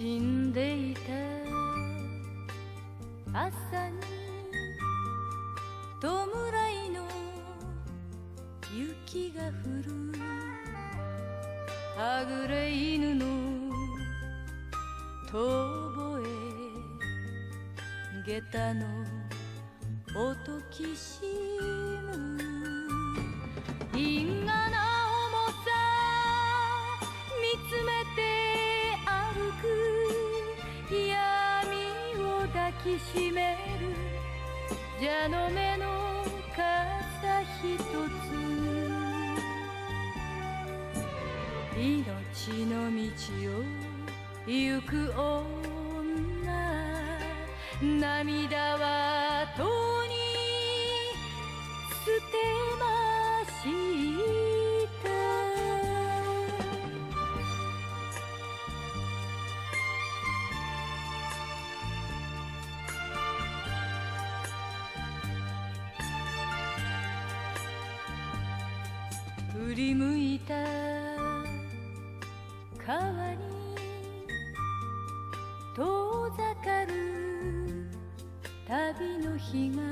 死んでいた朝に弔いの雪が降るはぐれ犬の遠吠え下駄の音きしむ因果な重さ見つめて歩く闇を抱きしめる蛇の目の傘ひとつ命の道を行く女涙はとに捨てました振り向いた川に遠ざかる旅の日が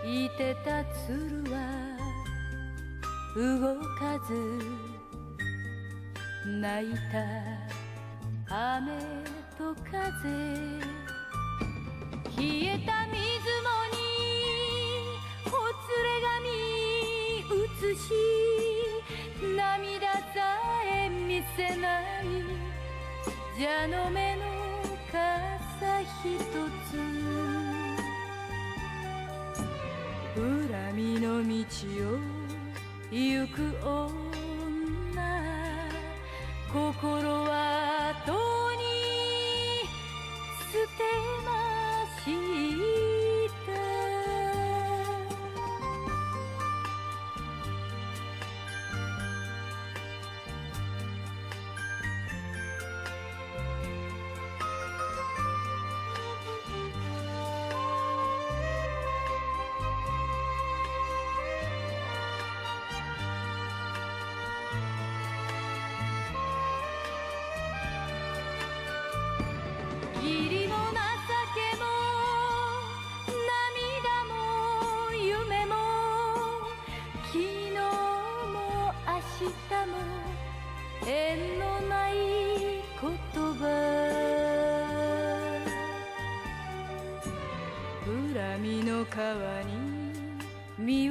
いてた鶴は動かず泣いた雨と風冷えた水面にほつれ髪映し涙さえ見せない蛇の目の傘ひとつ恨みの道を行く女心はとに捨てました義理も情けも涙も夢も昨日も明日も縁のない言葉恨みの川に身